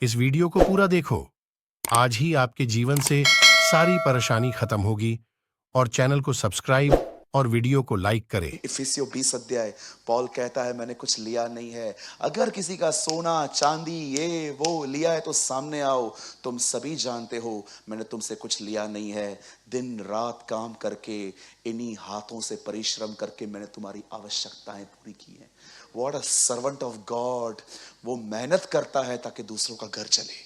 इस वीडियो को पूरा देखो। आज ही आपके जीवन से सारी परेशानी खत्म होगी और चैनल को सब्सक्राइब और वीडियो को लाइक करें। इफिसियों 20 अध्याय पॉल कहता है मैंने कुछ लिया नहीं है। अगर किसी का सोना चांदी ये वो लिया है तो सामने आओ। तुम सभी जानते हो मैंने तुमसे कुछ लिया नहीं है। दिन रात काम करके इन्हीं हाथों से परिश्रम करके मैंने तुम्हारी आवश्यकताएं पूरी की हैं। What a servant of God. वो मेहनत करता है ताकि दूसरों का घर चले।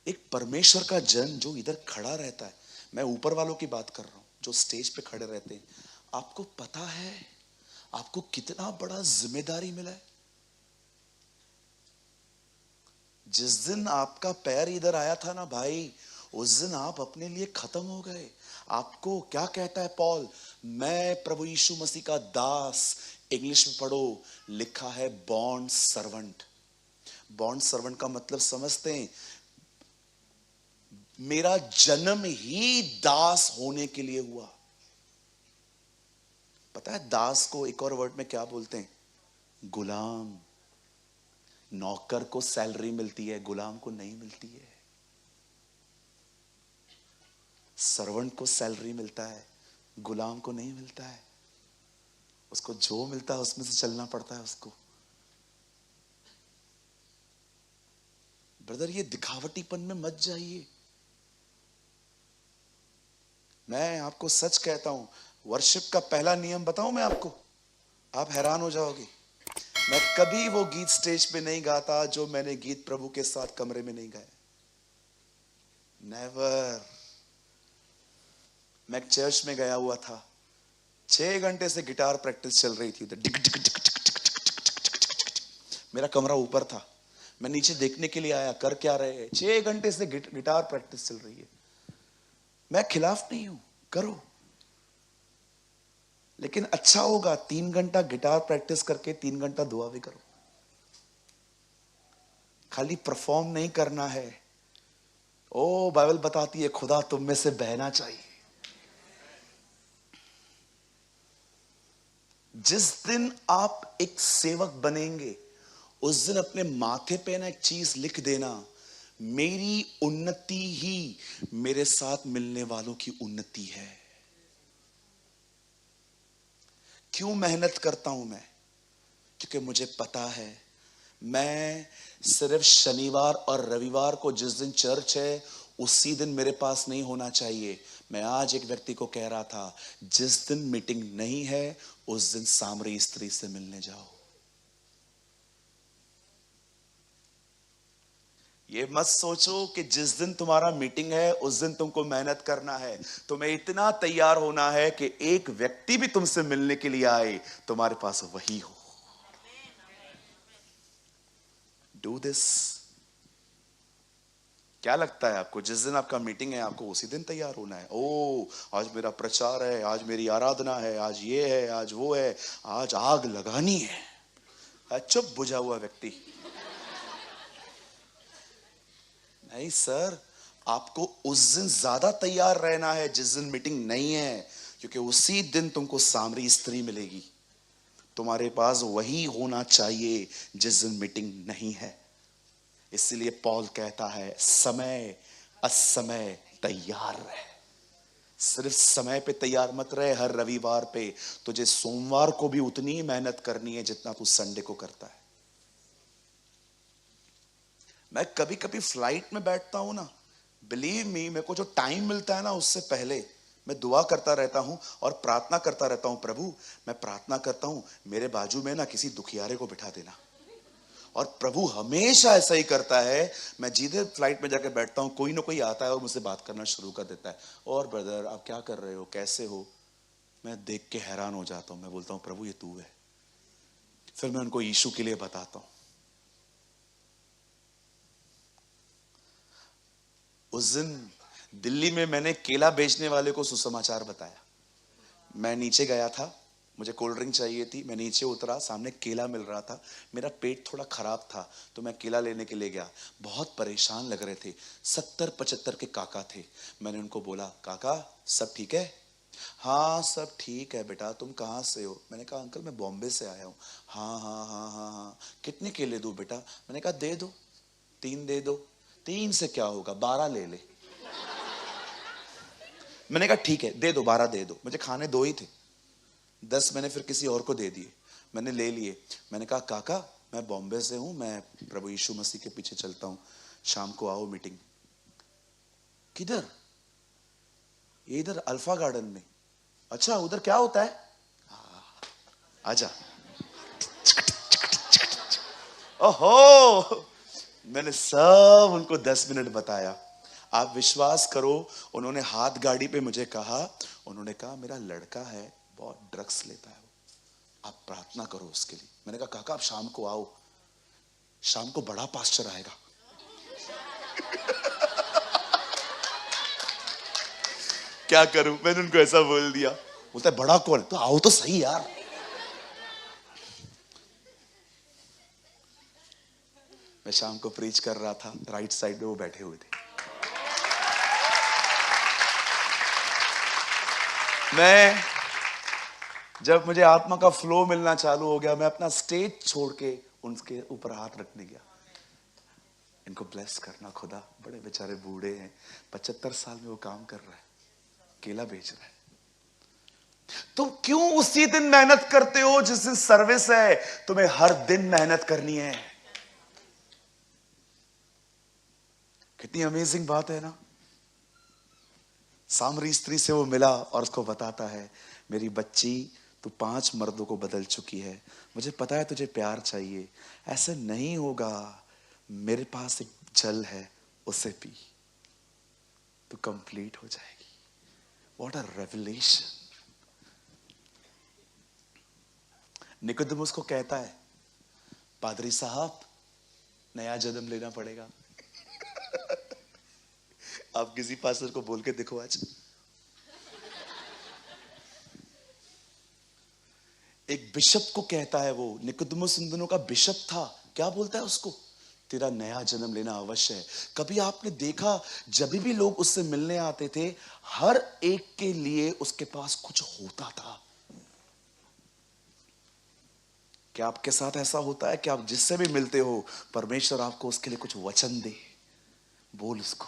एक परमेश्वर का जन जो इधर खड़ा रहता है, मैं ऊपर वालों की बात कर रहा हूं जो स्टेज पे खड़े रहते हैं। आपको पता है आपको कितना बड़ा जिम्मेदारी मिला है। जिस दिन आपका पैर इधर आया था ना भाई, उस दिन आप अपने लिए खत्म हो गए। आपको क्या कहता है पॉल, मैं प्रभु यीशु मसीह का दास। इंग्लिश में पढ़ो, लिखा है बॉन्ड सर्वेंट। बॉन्ड सर्वेंट का मतलब समझते हैं, मेरा जन्म ही दास होने के लिए हुआ। पता है दास को एक और वर्ड में क्या बोलते हैं? गुलाम। नौकर को सैलरी मिलती है, गुलाम को नहीं मिलती है। सर्वेंट को सैलरी मिलता है, गुलाम को नहीं मिलता है। उसको जो मिलता है उसमें से चलना पड़ता है उसको। ब्रदर ये दिखावटीपन में मत जाइए। मैं आपको सच कहता हूं, वर्शिप का पहला नियम बताऊं मैं आपको, आप हैरान हो जाओगे। मैं कभी वो गीत स्टेज पे नहीं गाता जो मैंने गीत प्रभु के साथ कमरे में नहीं गाया। नेवर। मैं एक चर्च में गया हुआ था, 6 घंटे से गिटार प्रैक्टिस चल रही थी उधर। Dick Dick Dick Dick Dick Dick Dick Dick Dick. मेरा कमरा ऊपर था, मैं नीचे देखने के लिए आया कर क्या रहे हैं। 6 घंटे से गिटार प्रैक्टिस चल रही है। मैं खिलाफ नहीं हूं, करो, लेकिन अच्छा होगा 3 घंटा गिटार प्रैक्टिस करके 3 घंटा दुआ भी करो। खाली परफॉर्म नहीं करना है। ओ बाइबल बताती है खुदा तुम में से बहना चाहिए। जिस दिन आप एक सेवक बनेंगे उस दिन अपने माथे पे ना एक चीज लिख देना, मेरी उन्नति ही मेरे साथ मिलने वालों की उन्नति है। क्यों मेहनत करता हूं मैं? क्योंकि मुझे पता है मैं सिर्फ शनिवार और रविवार को जिस दिन चर्च है उसी दिन मेरे पास नहीं होना चाहिए। मैं आज एक व्यक्ति को कह रहा था, जिस दिन मीटिंग नहीं है उस दिन सामरी स्त्री से मिलने जाओ। ये मत सोचो कि जिस दिन तुम्हारा मीटिंग है उस दिन तुमको मेहनत करना है। तुम्हें इतना तैयार होना है कि एक व्यक्ति भी तुमसे मिलने के लिए आए तुम्हारे पास वही हो। Do this. क्या लगता है आपको, जिस दिन आपका मीटिंग है आपको उसी दिन तैयार होना है? ओ आज मेरा प्रचार है, आज मेरी आराधना है, आज ये है, आज वो है, आज आग लगानी है। चुप बुझा हुआ व्यक्ति। नहीं सर, आपको उस दिन ज्यादा तैयार रहना है जिस दिन मीटिंग नहीं है, क्योंकि उसी दिन तुमको सामरी स्त्री मिलेगी। तुम्हारे पास वही होना चाहिए जिस दिन मीटिंग नहीं है। इसलिए पॉल कहता है समय असमय तैयार रहे। सिर्फ समय पे तैयार मत रहे, हर रविवार पे तुझे सोमवार को भी उतनी ही मेहनत करनी है जितना तू संडे को करता है। मैं कभी कभी फ्लाइट में बैठता हूं ना, बिलीव मी, मेरे को जो टाइम मिलता है ना उससे पहले मैं दुआ करता रहता हूं और प्रार्थना करता रहता हूं। प्रभु मैं प्रार्थना करता हूं मेरे बाजू में ना किसी दुखियारे को बिठा देना। और प्रभु हमेशा ऐसा ही करता है। मैं जिधर फ्लाइट में जाकर बैठता हूं कोई ना कोई आता है और मुझसे बात करना शुरू कर देता है, और ब्रदर आप क्या कर रहे हो, कैसे हो? मैं देख के हैरान हो जाता हूं। मैं बोलता हूं प्रभु ये तू है। फिर मैं उनको यीशु के लिए बताता हूं। उस दिन दिल्ली में मैंने केला बेचने वाले को सुसमाचार बताया। मैं नीचे गया था, मुझे कोल्ड ड्रिंक चाहिए थी। मैं नीचे उतरा, सामने केला मिल रहा था। मेरा पेट थोड़ा खराब था तो मैं केला लेने के लिए गया। बहुत परेशान लग रहे थे, 70-75 के काका थे। मैंने उनको बोला काका सब ठीक है? हाँ सब ठीक है बेटा, तुम कहाँ से हो? मैंने कहा अंकल मैं बॉम्बे से आया हूँ। हाँ हाँ हाँ हाँ हाँ, कितने केले दूँ बेटा? मैंने कहा दे दो, 3 दे दो। 3 से क्या होगा, 12 ले ले। मैंने कहा ठीक है दे दो, 12 दे दो। मुझे खाने 2 ही थे, 10 मैंने फिर किसी और को दे दिए। मैंने ले लिए। मैंने कहा काका मैं बॉम्बे से हूं, मैं प्रभु यीशु मसीह के पीछे चलता हूं, शाम को आओ मीटिंग। किधर? ये इधर अल्फा गार्डन में। अच्छा उधर क्या होता है? आजा। ओहो, मैंने सब उनको 10 मिनट बताया। आप विश्वास करो, उन्होंने हाथ गाड़ी पे मुझे कहा, उन्होंने कहा मेरा लड़का है बहुत ड्रग्स लेता है, आप प्रार्थना करो उसके लिए। मैंने कहा काका आप शाम को आओ, शाम को बड़ा पास्टर आएगा। क्या करूं, मैंने उनको ऐसा बोल दिया। बोलता है बड़ा कौन है? तो आओ तो सही यार। मैं शाम को प्रीच कर रहा था, राइट साइड में वो बैठे हुए थे। मैं जब मुझे आत्मा का फ्लो मिलना चालू हो गया, मैं अपना स्टेज छोड़ के उनके ऊपर हाथ रखने गया। इनको ब्लेस करना खुदा, बड़े बेचारे बूढ़े हैं, 75 साल में वो काम कर रहा है, केला बेच रहा है। तुम क्यों उसी दिन मेहनत करते हो जिस दिन सर्विस है? तुम्हें हर दिन मेहनत करनी है। कितनी अमेजिंग बात है ना। सामरी स्त्री से वो मिला और उसको बताता है मेरी बच्ची तू 5 मर्दों को बदल चुकी है, मुझे पता है तुझे प्यार चाहिए, ऐसे नहीं होगा, मेरे पास एक जल है उसे पी, तू कंप्लीट हो जाएगी। What a revelation. निकोदेमुस को कहता है पादरी साहब नया जन्म लेना पड़ेगा। आप किसी पास्टर को बोल के देखो आज। एक बिशप को कहता है वो, निकोदेमुस उन दिनों का बिशप था, क्या बोलता है उसको? तेरा नया जन्म लेना अवश्य है। कभी आपने देखा जब भी लोग उससे मिलने आते थे, हर एक के लिए उसके पास कुछ होता था। क्या आपके साथ ऐसा होता है कि आप जिससे भी मिलते हो परमेश्वर आपको उसके लिए कुछ वचन दे? बोल उसको।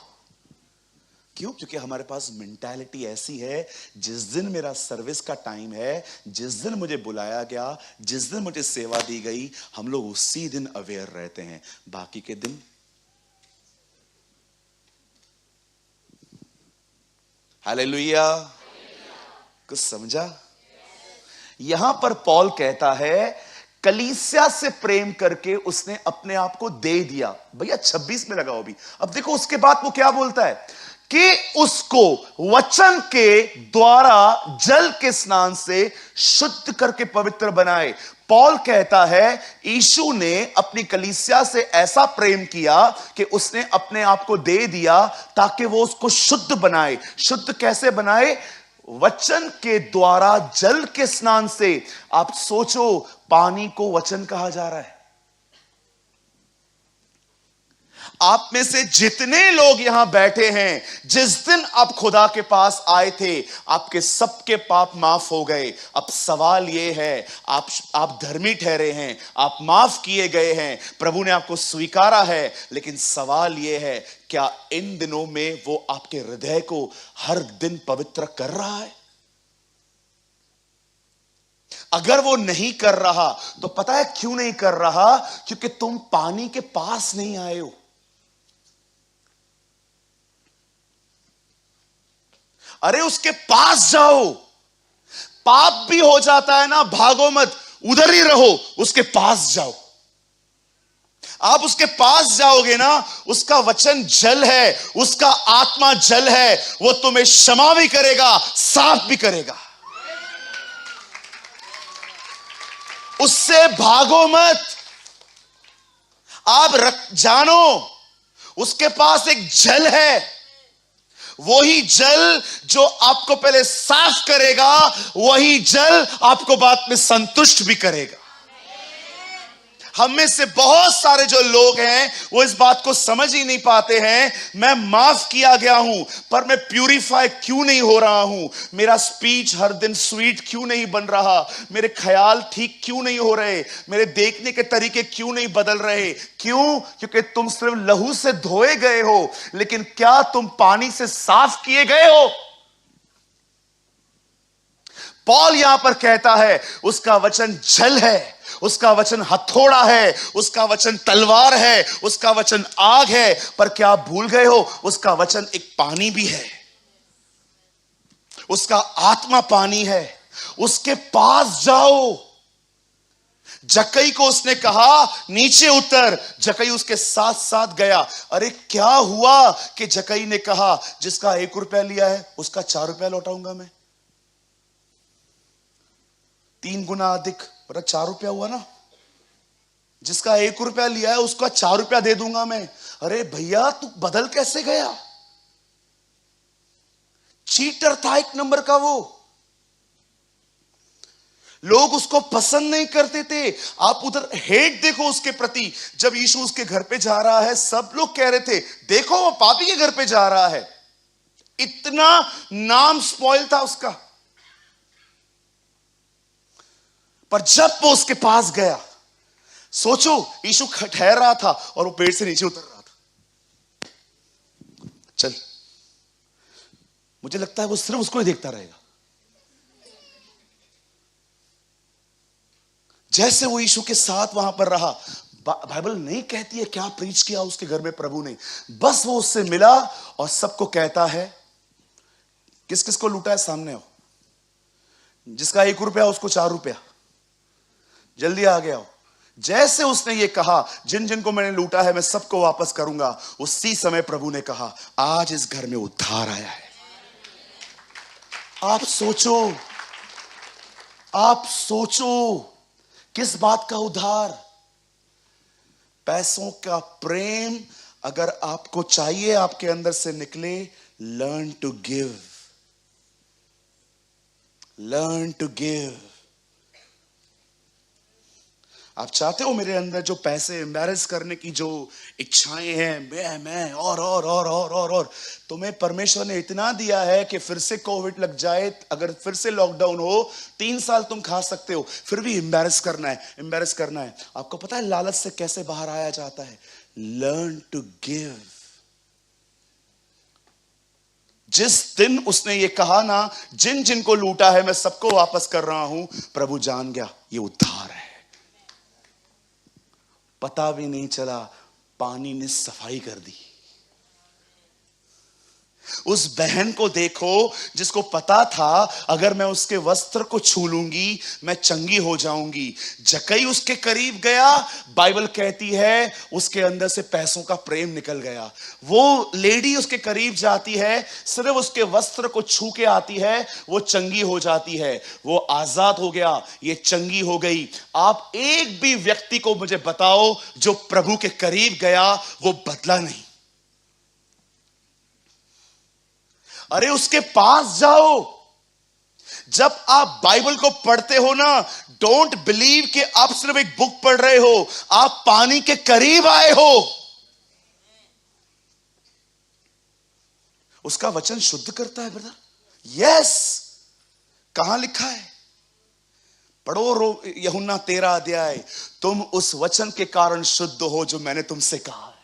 क्यों? क्योंकि हमारे पास मेंटालिटी ऐसी है, जिस दिन मेरा सर्विस का टाइम है, जिस दिन मुझे बुलाया गया, जिस दिन मुझे सेवा दी गई, हम लोग उसी दिन अवेयर रहते हैं। बाकी के दिन हालेलुया। कुछ समझा? यहां पर पौल कहता है कलीसिया से प्रेम करके उसने अपने आप को दे दिया। भैया 26 में लगाओ अभी। अब देखो उसके बाद वो क्या बोलता है कि उसको वचन के द्वारा जल के स्नान से शुद्ध करके पवित्र बनाए। पौल कहता है यीशु ने अपनी कलीसिया से ऐसा प्रेम किया कि उसने अपने आप को दे दिया ताकि वो उसको शुद्ध बनाए। शुद्ध कैसे बनाए? वचन के द्वारा जल के स्नान से। आप सोचो, पानी को वचन कहा जा रहा है। आप में से जितने लोग यहां बैठे हैं, जिस दिन आप खुदा के पास आए थे आपके सबके पाप माफ हो गए। अब सवाल यह है, आप धर्मी ठहरे हैं, आप माफ किए गए हैं, प्रभु ने आपको स्वीकारा है, लेकिन सवाल यह है क्या इन दिनों में वो आपके हृदय को हर दिन पवित्र कर रहा है? अगर वो नहीं कर रहा तो पता है क्यों नहीं कर रहा? क्योंकि तुम पानी के पास नहीं आए हो। अरे उसके पास जाओ। पाप भी हो जाता है ना, भागो मत, उधर ही रहो, उसके पास जाओ। आप उसके पास जाओगे ना, उसका वचन जल है, उसका आत्मा जल है, वो तुम्हें क्षमा भी करेगा, साफ भी करेगा। उससे भागो मत। आप जानो उसके पास एक जल है, वही जल जो आपको पहले साफ करेगा, वही जल आपको बाद में संतुष्ट भी करेगा। हम में से बहुत सारे जो लोग हैं वो इस बात को समझ ही नहीं पाते हैं। मैं माफ किया गया हूं, पर मैं प्यूरिफाई क्यों नहीं हो रहा हूं? मेरा स्पीच हर दिन स्वीट क्यों नहीं बन रहा? मेरे ख्याल ठीक क्यों नहीं हो रहे? मेरे देखने के तरीके क्यों नहीं बदल रहे? क्यों? क्योंकि तुम सिर्फ लहू से धोए गए हो, लेकिन क्या तुम पानी से साफ किए गए हो? पॉल यहां पर कहता है उसका वचन जल है, उसका वचन हथौड़ा है, उसका वचन तलवार है, उसका वचन आग है, पर क्या आप भूल गए हो उसका वचन एक पानी भी है। उसका आत्मा पानी है। उसके पास जाओ। जक्कई को उसने कहा नीचे उतर, जक्कई उसके साथ साथ गया। अरे क्या हुआ कि जक्कई ने कहा जिसका 1 रुपया लिया है उसका 4 रुपया लौटाऊंगा मैं। 3 गुना अधिक, मतलब 4 रुपया हुआ ना। जिसका 1 रुपया लिया है उसका 4 रुपया दे दूंगा मैं। अरे भैया तू बदल कैसे गया? चीटर था एक नंबर का वो। लोग उसको पसंद नहीं करते थे। आप उधर हेट देखो उसके प्रति। जब यीशु उसके घर पे जा रहा है सब लोग कह रहे थे देखो वो पापी के घर पे जा रहा है। इतना नाम स्पॉइल था उसका। पर जब वो उसके पास गया, सोचो यीशु ठहर रहा था और वो पेड़ से नीचे उतर रहा था। चल, मुझे लगता है वो सिर्फ उसको ही देखता रहेगा। जैसे वो यीशु के साथ वहां पर रहा, बाइबल नहीं कहती है क्या प्रीच किया उसके घर में प्रभु ने। बस वो उससे मिला और सबको कहता है, किस किस को लूटा है सामने हो। जिसका 1 रुपया उसको 4 रुपया, जल्दी आ गया हो। जैसे उसने ये कहा जिन जिन को मैंने लूटा है मैं सबको वापस करूंगा, उसी समय प्रभु ने कहा आज इस घर में उद्धार आया है। आप सोचो किस बात का उद्धार? पैसों का प्रेम अगर आपको चाहिए आपके अंदर से निकले, learn to give. Learn to give. आप चाहते हो मेरे अंदर जो पैसे एम्बैरेस करने की जो इच्छाएं हैं, मैं और तुम्हें परमेश्वर ने इतना दिया है कि फिर से कोविड लग जाए, अगर फिर से लॉकडाउन हो, 3 साल तुम खा सकते हो, फिर भी एम्बैरेस करना है। आपको पता है लालच से कैसे बाहर आया जाता है? Learn to give. जिस दिन उसने ये कहा ना जिन जिन को लूटा है मैं सबको वापस कर रहा हूं, प्रभु जान गया ये उद्धार है। पता भी नहीं चला, पानी ने सफाई कर दी। उस बहन को देखो जिसको पता था अगर मैं उसके वस्त्र को छू लूंगी मैं चंगी हो जाऊंगी। जक्कई उसके करीब गया, बाइबल कहती है उसके अंदर से पैसों का प्रेम निकल गया। वो लेडी उसके करीब जाती है, सिर्फ उसके वस्त्र को छू के आती है, वो चंगी हो जाती है। वो आजाद हो गया, ये चंगी हो गई। आप एक भी व्यक्ति को मुझे बताओ जो प्रभु के करीब गया वो बदला नहीं। अरे उसके पास जाओ। जब आप बाइबल को पढ़ते हो ना, डोंट बिलीव कि आप सिर्फ एक बुक पढ़ रहे हो, आप पानी के करीब आए हो। उसका वचन शुद्ध करता है ब्रदर। यस, कहां लिखा है? पढ़ो यूहन्ना 13 अध्याय। तुम उस वचन के कारण शुद्ध हो जो मैंने तुमसे कहा है।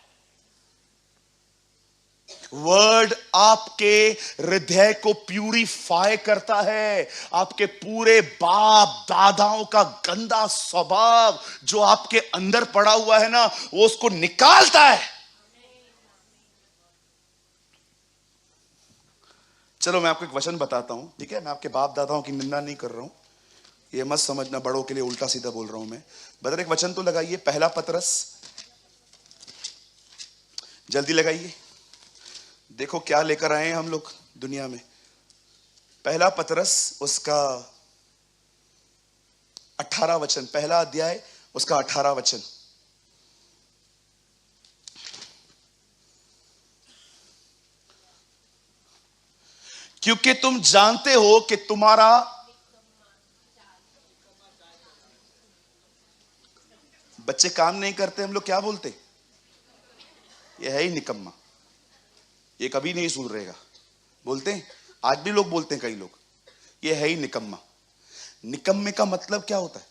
वर्ड आपके हृदय को प्यूरिफाई करता है। आपके पूरे बाप दादाओं का गंदा स्वभाव जो आपके अंदर पड़ा हुआ है ना, वो उसको निकालता है। चलो मैं आपको एक वचन बताता हूं, ठीक है? मैं आपके बाप दादाओं की निंदा नहीं कर रहा हूं, ये मत समझना बड़ों के लिए उल्टा सीधा बोल रहा हूं मैं। बदर एक वचन तो लगाइए, पहला पतरस, जल्दी लगाइए। देखो क्या लेकर आए हैं हम लोग दुनिया में। पहला पतरस उसका 18 वचन, पहला अध्याय उसका 18 वचन। क्योंकि तुम जानते हो कि तुम्हारा बच्चे काम नहीं करते, हम लोग क्या बोलते? ये है ही निकम्मा, ये कभी नहीं सुधरेगा। बोलते हैं, आज भी लोग बोलते हैं, कई लोग, ये है ही निकम्मा। निकम्मे का मतलब क्या होता है?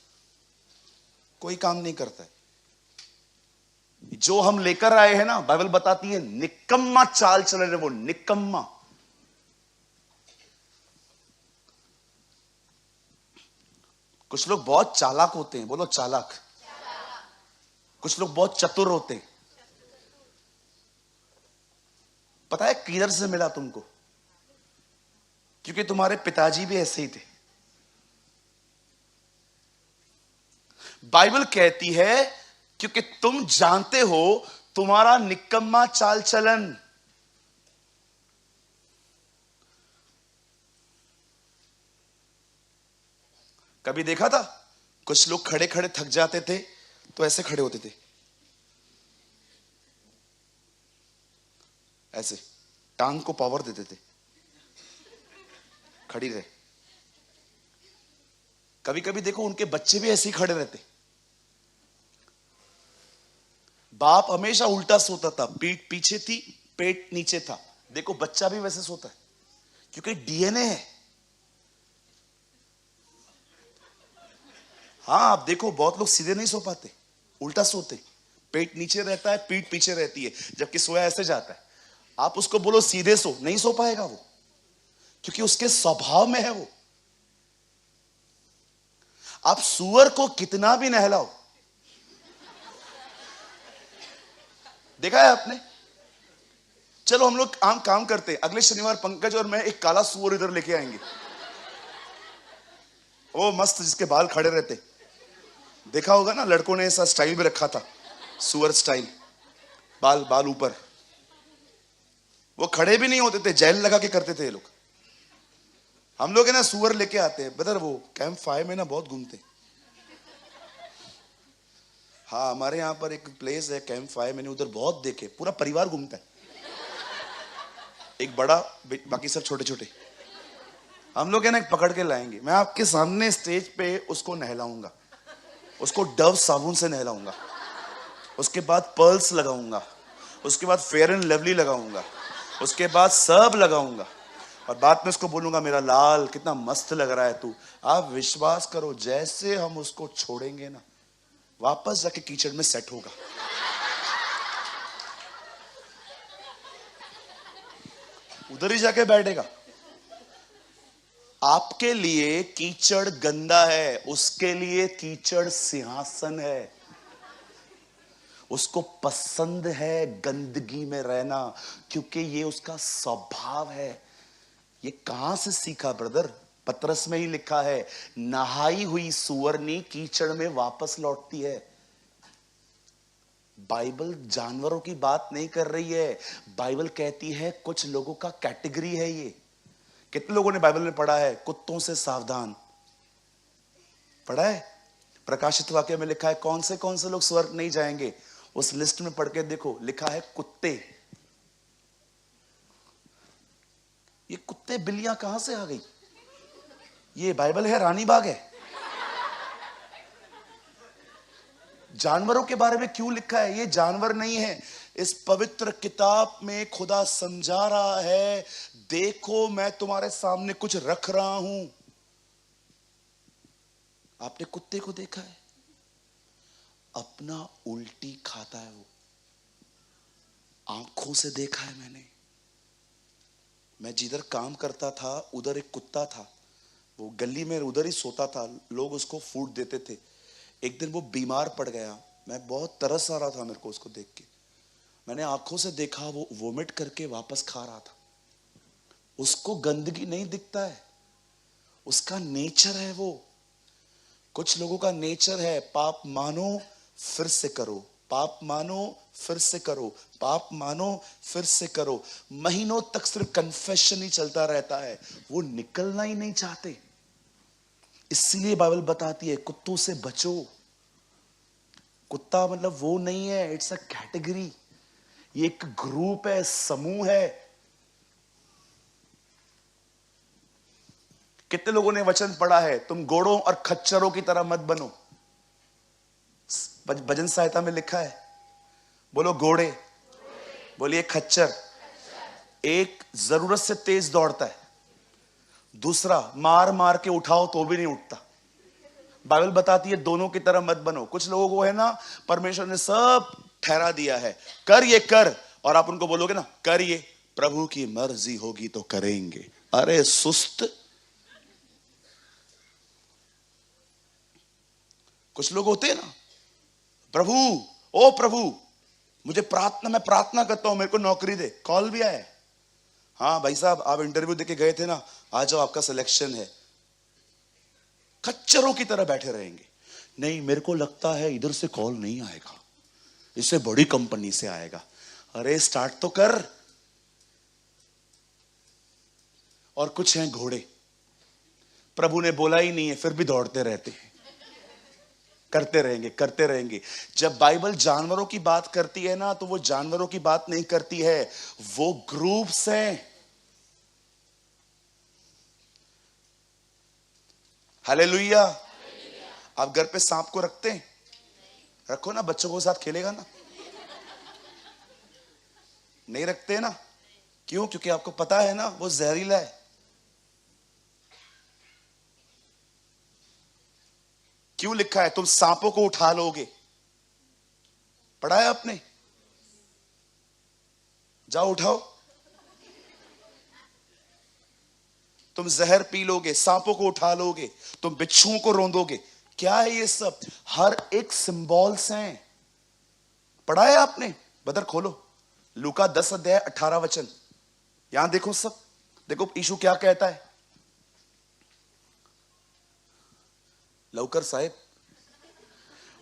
कोई काम नहीं करता है। जो हम लेकर आए हैं ना, बाइबल बताती है निकम्मा चाल चलन है वो, निकम्मा। कुछ लोग बहुत चालाक होते हैं, बोलो चालाक। कुछ लोग बहुत चतुर होते हैं। पता है किधर से मिला तुमको? क्योंकि तुम्हारे पिताजी भी ऐसे ही थे। बाइबल कहती है क्योंकि तुम जानते हो तुम्हारा निकम्मा चाल चलन। कभी देखा था कुछ लोग खड़े खड़े थक जाते थे तो ऐसे खड़े होते थे, ऐसे टांग को पावर देते थे, खड़ी रहे। कभी कभी देखो उनके बच्चे भी ऐसे ही खड़े रहते। बाप हमेशा उल्टा सोता था, पीठ पीछे थी, पेट नीचे था। देखो बच्चा भी वैसे सोता है क्योंकि डीएनए है। हाँ आप देखो बहुत लोग सीधे नहीं सो पाते, उल्टा सोते, पेट नीचे रहता है, पीठ पीछे रहती है, जबकि सोया ऐसे जाता है। आप उसको बोलो सीधे सो, नहीं सो पाएगा वो, क्योंकि उसके स्वभाव में है वो। आप सुअर को कितना भी नहलाओ, देखा है आपने? चलो हम लोग आम काम करते हैं, अगले शनिवार पंकज और मैं एक काला सुअर इधर लेके आएंगे, वो मस्त जिसके बाल खड़े रहते। देखा होगा ना, लड़कों ने ऐसा स्टाइल भी रखा था, सुअर स्टाइल, बाल बाल ऊपर। वो खड़े भी नहीं होते थे, जेल लगा के करते थे ये लोग। हम लोग है ना सुअर लेके आते हैं बदर, वो कैंप फायर में ना बहुत घूमते। हाँ हमारे यहाँ पर एक प्लेस है कैंप फायर, मैंने उधर बहुत देखे, पूरा परिवार घूमता है, एक बड़ा बाकी सब छोटे छोटे। हम लोग है ना पकड़ के लाएंगे, मैं आपके सामने स्टेज पे उसको नहलाऊंगा, उसको डव साबुन से नहलाऊंगा, उसके बाद पर्ल्स लगाऊंगा, उसके बाद फेयर एंड लवली लगाऊंगा, उसके बाद सब लगाऊंगा, और बाद में उसको बोलूंगा मेरा लाल कितना मस्त लग रहा है तू। आप विश्वास करो जैसे हम उसको छोड़ेंगे ना, वापस जाके कीचड़ में सेट होगा। उधर ही जाके बैठेगा। आपके लिए कीचड़ गंदा है, उसके लिए कीचड़ सिंहासन है। उसको पसंद है गंदगी में रहना, क्योंकि ये उसका स्वभाव है। ये कहां से सीखा ब्रदर? पतरस में ही लिखा है, नहाई हुई सुअरनी कीचड़ में वापस लौटती है। बाइबल जानवरों की बात नहीं कर रही है, बाइबल कहती है कुछ लोगों का कैटेगरी है ये। कितने लोगों ने बाइबल में पढ़ा है कुत्तों से सावधान? पढ़ा है? प्रकाशित वाक्य में लिखा है कौन से लोग स्वर्ग नहीं जाएंगे, उस लिस्ट में पढ़ के देखो, लिखा है कुत्ते। ये कुत्ते बिल्लियां कहां से आ गई? ये बाइबल है रानी बाग है? जानवरों के बारे में क्यों लिखा है? ये जानवर नहीं है। इस पवित्र किताब में खुदा समझा रहा है, देखो मैं तुम्हारे सामने कुछ रख रहा हूं। आपने कुत्ते को देखा है? अपना उल्टी खाता है वो, आंखों से देखा है मैंने। मैं जिधर काम करता था उधर एक कुत्ता था, वो गली में उधर ही सोता था, लोग उसको फूड देते थे। एक दिन वो बीमार पड़ गया, मैं बहुत तरस आ रहा था मेरे को उसको देख के। मैंने आंखों से देखा वो वोमिट करके वापस खा रहा था। उसको गंदगी नहीं दिखता है, उसका नेचर है वो। कुछ लोगों का नेचर है पाप मानो फिर से करो, पाप मानो फिर से करो, पाप मानो फिर से करो। महीनों तक सिर्फ कन्फेशन ही चलता रहता है, वो निकलना ही नहीं चाहते। इसलिए बाइबल बताती है कुत्तों से बचो। कुत्ता मतलब वो नहीं है, इट्स अ कैटेगरी, ये एक ग्रुप है, समूह है। कितने लोगों ने वचन पढ़ा है तुम घोड़ों और खच्चरों की तरह मत बनो? भजन सहायता में लिखा है, बोलो घोड़े, बोलिए खच्चर। एक जरूरत से तेज दौड़ता है, दूसरा मार मार के उठाओ तो भी नहीं उठता। बाइबल बताती है दोनों की तरह मत बनो। कुछ लोगों को है ना, परमेश्वर ने सब ठहरा दिया है, कर ये कर, और आप उनको बोलोगे ना कर ये, प्रभु की मर्जी होगी तो करेंगे। अरे सुस्त। कुछ लोग होते हैं ना, प्रभु, ओ प्रभु मुझे प्रार्थना, मैं प्रार्थना करता हूं मेरे को नौकरी दे, कॉल भी आया है, हाँ भाई साहब आप इंटरव्यू देके गए थे ना, आ जाओ आपका सिलेक्शन है। खच्चरों की तरह बैठे रहेंगे, नहीं मेरे को लगता है इधर से कॉल नहीं आएगा, इससे बड़ी कंपनी से आएगा। अरे स्टार्ट तो कर। और कुछ हैं घोड़े, प्रभु ने बोला ही नहीं है फिर भी दौड़ते रहते हैं, करते रहेंगे करते रहेंगे। जब बाइबल जानवरों की बात करती है ना, तो वो जानवरों की बात नहीं करती है, वो ग्रुप्स हैं। हालेलुया। आप घर पे सांप को रखते हैं? रखो ना, बच्चों के साथ खेलेगा ना। नहीं रखते ना, क्यों? क्योंकि आपको पता है ना वो जहरीला है। क्यों लिखा है तुम सांपों को उठा लोगे? पढ़ा है आपने? जाओ उठाओ। तुम जहर पी लोगे, सांपों को उठा लोगे, तुम बिच्छुओं को रौंदोगे। क्या है ये सब? हर एक सिंबल्स हैं। पढ़ा है आपने? बदर खोलो लूका 10 अध्याय 18 वचन, यहां देखो सब, देखो यीशु क्या कहता है। लौकर साहेब,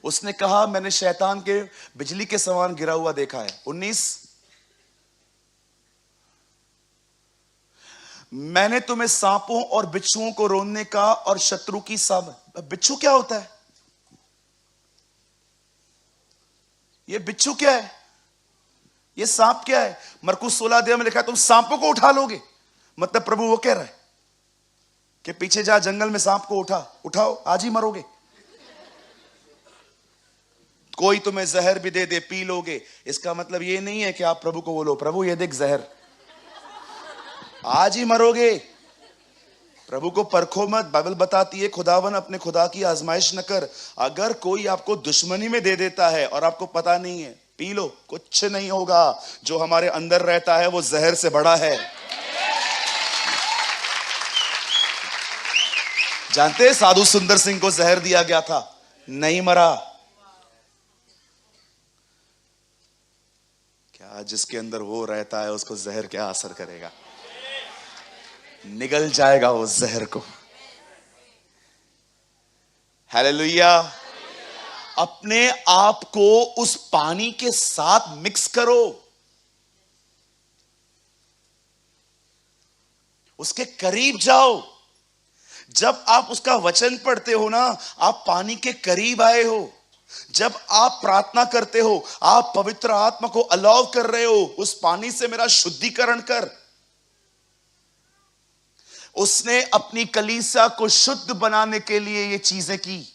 उसने कहा मैंने शैतान के बिजली के समान गिरा हुआ देखा है। 19, मैंने तुम्हें सांपों और बिच्छुओं को रोकने का और शत्रु की सब। बिच्छू क्या होता है? ये बिच्छू क्या है? ये सांप क्या है? मरकुस 16 अध्याय में लिखा है तुम सांपों को उठा लोगे। मतलब प्रभु वो कह रहा है कि पीछे जा जंगल में सांप को उठाओ, आज ही मरोगे। कोई तुम्हें जहर भी दे दे पी लोगे। इसका मतलब ये नहीं है कि आप प्रभु को बोलो प्रभु ये देख जहर, आज ही मरोगे। प्रभु को परखो मत। बाइबल बताती है खुदावन अपने खुदा की आजमाइश न कर। अगर कोई आपको दुश्मनी में दे देता है और आपको पता नहीं है, पी लो, कुछ नहीं होगा। जो हमारे अंदर रहता है वो जहर से बड़ा है। जानते हैं साधु सुंदर सिंह को जहर दिया गया था, नहीं मरा। क्या जिसके अंदर वो रहता है उसको जहर क्या असर करेगा? निगल जाएगा वो जहर को। हालेलुया। अपने आप को उस पानी के साथ मिक्स करो, उसके करीब जाओ। जब आप उसका वचन पढ़ते हो ना, आप पानी के करीब आए हो। जब आप प्रार्थना करते हो, आप पवित्र आत्मा को अलाउ कर रहे हो, उस पानी से मेरा शुद्धिकरण कर। उसने अपनी कलीसिया को शुद्ध बनाने के लिए ये चीजें की।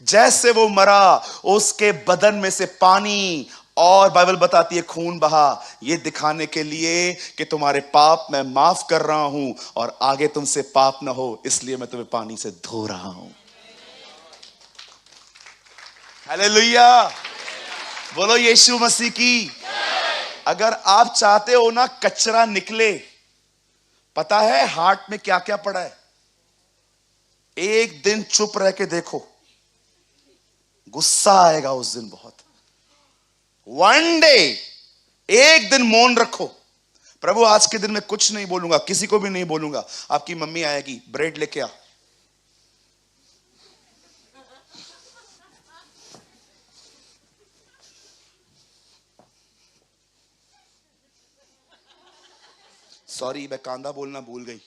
जैसे वो मरा, उसके बदन में से पानी और बाइबल बताती है खून बहा, ये दिखाने के लिए कि तुम्हारे पाप मैं माफ कर रहा हूं और आगे तुमसे पाप ना हो, इसलिए मैं तुम्हें पानी से धो रहा हूं। हालेलुया। बोलो यीशु मसीह की। अगर आप चाहते हो ना कचरा निकले, पता है हार्ट में क्या क्या पड़ा है? एक दिन चुप रह के देखो, गुस्सा आएगा उस दिन बहुत। वन डे, एक दिन मौन रखो। प्रभु आज के दिन में कुछ नहीं बोलूंगा, किसी को भी नहीं बोलूंगा। आपकी मम्मी आएगी, ब्रेड लेके आ। सॉरी मैं कांदा बोलना भूल गई।